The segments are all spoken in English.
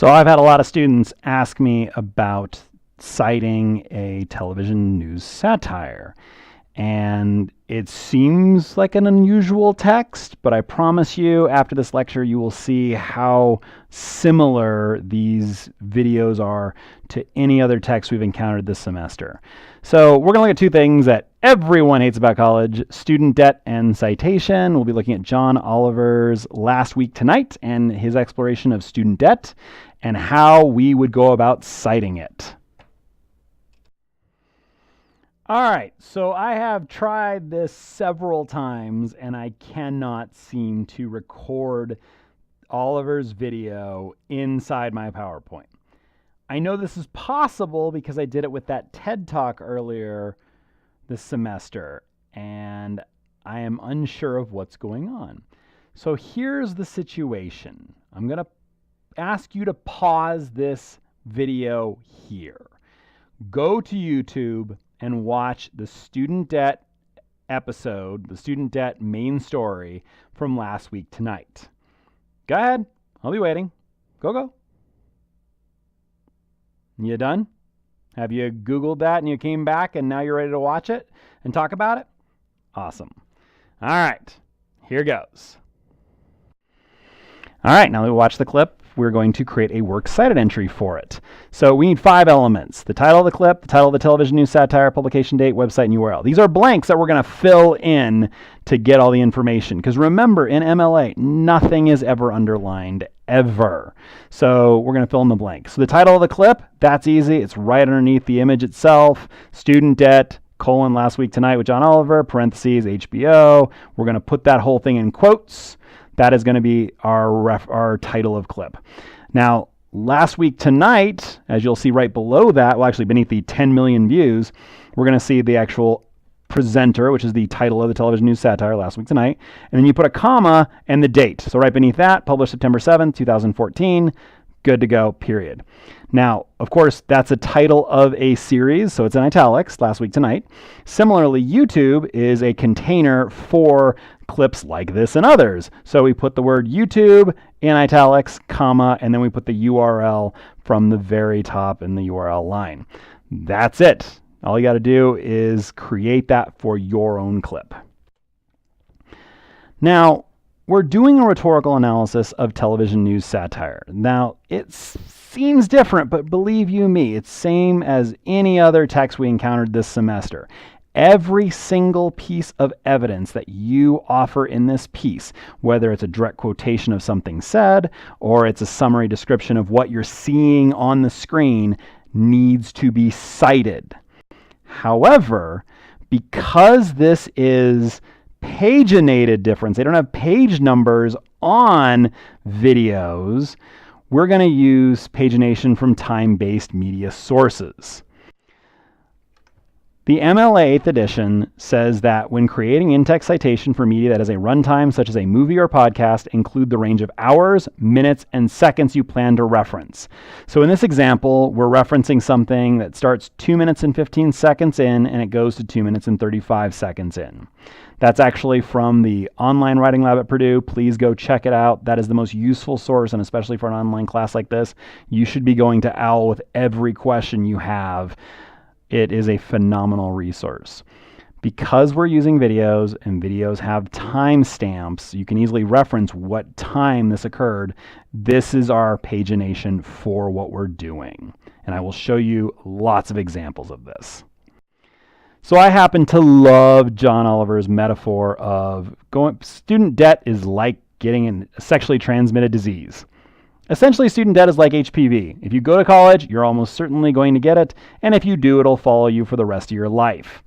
So I've had a lot of students ask me about citing a television news satire. And it seems like an unusual text, but I promise you after this lecture you will see how similar these videos are to any other text we've encountered this semester. So we're going to look at two things that everyone hates about college: student debt and citation. We'll be looking at John Oliver's Last Week Tonight and his exploration of student debt and how we would go about citing it. All right, so I have tried this several times and I cannot seem to record Oliver's video inside my PowerPoint. I know this is possible because I did it with that TED Talk earlier this semester, and I am unsure of what's going on. So here's the situation. I'm going to ask you to pause this video here. Go to YouTube and watch the student debt episode, the student debt main story from Last Week Tonight. Go ahead. I'll be waiting. Go. You done? Have you Googled that and you came back and now you're ready to watch it and talk about it? Awesome. All right. Here goes. All right. Now that we watch the clip, we're going to create a works cited entry for it. So we need 5 elements: the title of the clip, the title of the television news satire, publication date, website, and URL. These are blanks that we're going to fill in to get all the information. Because remember, in MLA, nothing is ever underlined, ever. So we're going to fill in the blank. So the title of the clip, that's easy. It's right underneath the image itself. Student debt, Last Week Tonight with John Oliver, parentheses, HBO. We're going to put that whole thing in quotes. That is going to be our title of clip. Now, Last Week Tonight, as you'll see right below that, well, actually beneath the 10 million views, we're going to see the actual presenter, which is the title of the television news satire, Last Week Tonight. And then you put a comma and the date. So right beneath that, published September 7th, 2014. Good to go, period. Now, of course, that's a title of a series, so it's in italics, Last Week Tonight. Similarly, YouTube is a container for clips like this and others. So we put the word YouTube in italics, comma, and then we put the URL from the very top in the URL line. That's it. All you got to do is create that for your own clip. Now, we're doing a rhetorical analysis of television news satire. Now, it seems different, but believe you me, it's same as any other text we encountered this semester. Every single piece of evidence that you offer in this piece, whether it's a direct quotation of something said or it's a summary description of what you're seeing on the screen, needs to be cited. However, because this is paginated difference, they don't have page numbers on videos, we're going to use pagination from time-based media sources. The MLA 8th edition says that when creating in-text citation for media that has a runtime such as a movie or podcast, include the range of hours, minutes, and seconds you plan to reference. So in this example, we're referencing something that starts 2 minutes and 15 seconds in and it goes to 2 minutes and 35 seconds in. That's actually from the online writing lab at Purdue. Please go check it out. That is the most useful source, and especially for an online class like this, you should be going to OWL with every question you have. It is a phenomenal resource. Because we're using videos and videos have timestamps, you can easily reference what time this occurred. This is our pagination for what we're doing. And I will show you lots of examples of this. So I happen to love John Oliver's metaphor of student debt is like getting a sexually transmitted disease. Essentially, student debt is like HPV. If you go to college, you're almost certainly going to get it, and if you do, it'll follow you for the rest of your life.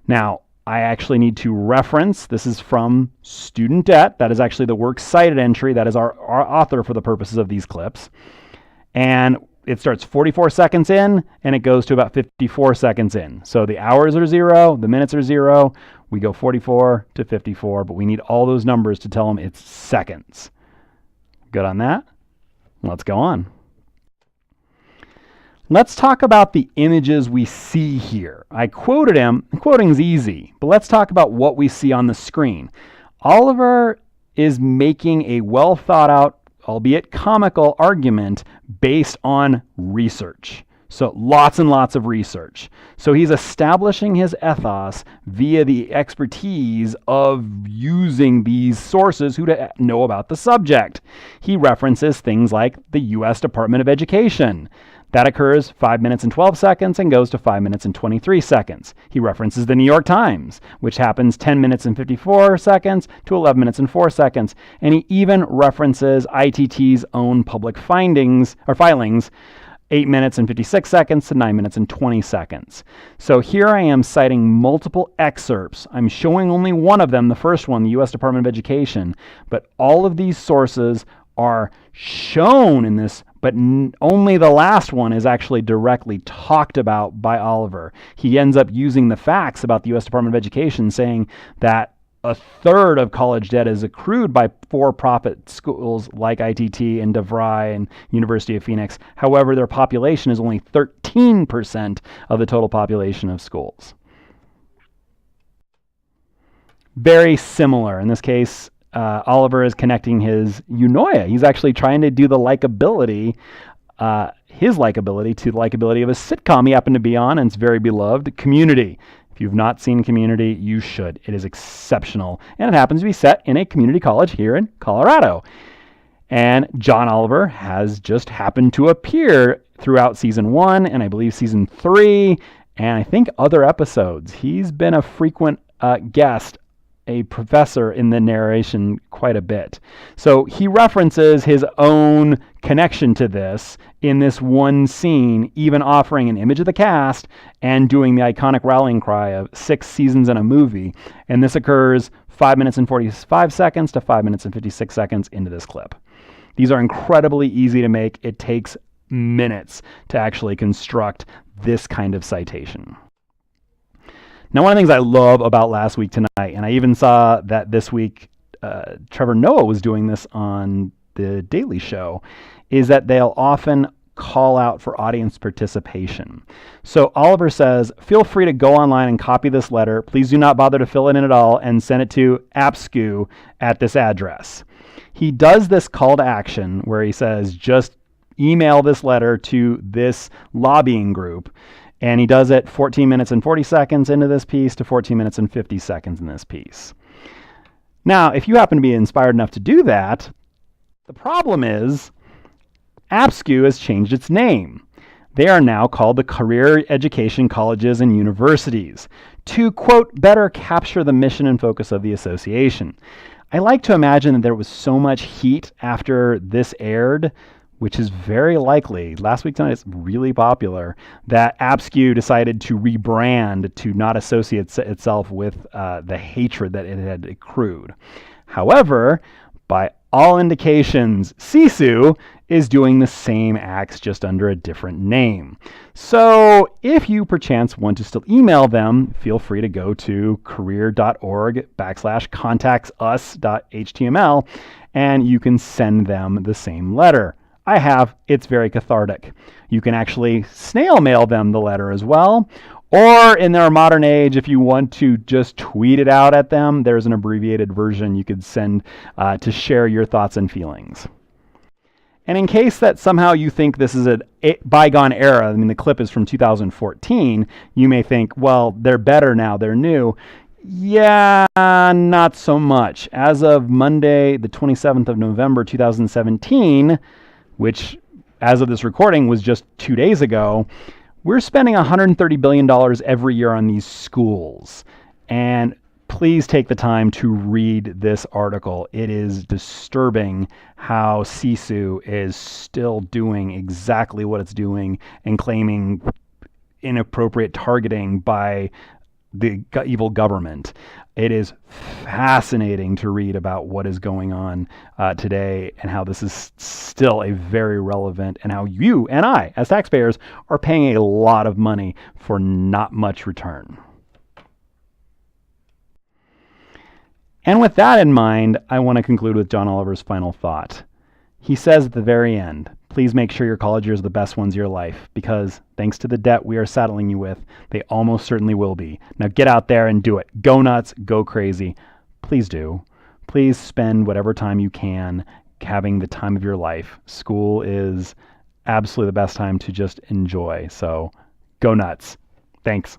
Now, I actually need to reference, this is from student debt. That is actually the works cited entry. That is our author for the purposes of these clips. And it starts 44 seconds in, and it goes to about 54 seconds in. So the hours are 0, the minutes are 0. We go 44 to 54, but we need all those numbers to tell them it's seconds. Good on that? Let's go on. Let's talk about the images we see here. I quoted him. Quoting is easy, but let's talk about what we see on the screen. Oliver is making a well thought out albeit comical, argument based on research. So lots and lots of research. So he's establishing his ethos via the expertise of using these sources who know about the subject. He references things like the U.S. Department of Education. That occurs 5 minutes and 12 seconds and goes to 5 minutes and 23 seconds. He references the New York Times, which happens 10 minutes and 54 seconds to 11 minutes and 4 seconds. And he even references ITT's own public filings, 8 minutes and 56 seconds to 9 minutes and 20 seconds. So here I am citing multiple excerpts. I'm showing only one of them, the first one, the U.S. Department of Education, but all of these sources are shown in this, but only the last one is actually directly talked about by Oliver. He ends up using the facts about the U.S. Department of Education, saying that a third of college debt is accrued by for-profit schools like ITT and DeVry and University of Phoenix. However, their population is only 13% of the total population of schools. Very similar. In this case, Oliver is connecting his eunoia. He's actually trying to do the likability, his likability to the likability of a sitcom he happened to be on, and it's very beloved, Community. If you've not seen Community, you should. It is exceptional. And it happens to be set in a community college here in Colorado. And John Oliver has just happened to appear throughout season 1 and I believe season 3 and I think other episodes. He's been a frequent guest, a professor in the narration quite a bit. So he references his own connection to this in this one scene, even offering an image of the cast and doing the iconic rallying cry of 6 seasons in a movie. And this occurs 5 minutes and 45 seconds to 5 minutes and 56 seconds into this clip. These are incredibly easy to make. It takes minutes to actually construct this kind of citation. Now, one of the things I love about Last Week Tonight, and I even saw that this week Trevor Noah was doing this on The Daily Show, is that they'll often call out for audience participation. So Oliver says, feel free to go online and copy this letter. Please do not bother to fill it in at all and send it to APSCU at this address. He does this call to action where he says, just email this letter to this lobbying group. And he does it 14 minutes and 40 seconds into this piece to 14 minutes and 50 seconds in this piece. Now, if you happen to be inspired enough to do that, the problem is APSCU has changed its name. They are now called the Career Education Colleges and Universities to, quote, better capture the mission and focus of the association. I like to imagine that there was so much heat after this aired, which is very likely, Last Week Tonight is really popular, that APSCU decided to rebrand to not associate itself with the hatred that it had accrued. However, by all indications, Sisu is doing the same acts just under a different name. So if you perchance want to still email them, feel free to go to career.org/contactsus.html and you can send them the same letter. I have. It's very cathartic. You can actually snail mail them the letter as well. Or in their modern age, if you want to just tweet it out at them, there's an abbreviated version you could send to share your thoughts and feelings. And in case that somehow you think this is a bygone era, I mean, the clip is from 2014, you may think, well, they're better now, they're new. Yeah, not so much. As of Monday, the 27th of November, 2017, which as of this recording was just 2 days ago, we're spending $130 billion every year on these schools. And please take the time to read this article. It is disturbing how Sisu is still doing exactly what it's doing and claiming inappropriate targeting by the evil government. It is fascinating to read about what is going on today and how this is still a very relevant, and how you and I, as taxpayers, are paying a lot of money for not much return. And with that in mind, I want to conclude with John Oliver's final thought. He says at the very end, please make sure your college years are the best ones of your life, because thanks to the debt we are saddling you with, they almost certainly will be. Now get out there and do it. Go nuts, go crazy. Please do. Please spend whatever time you can having the time of your life. School is absolutely the best time to just enjoy. So go nuts. Thanks.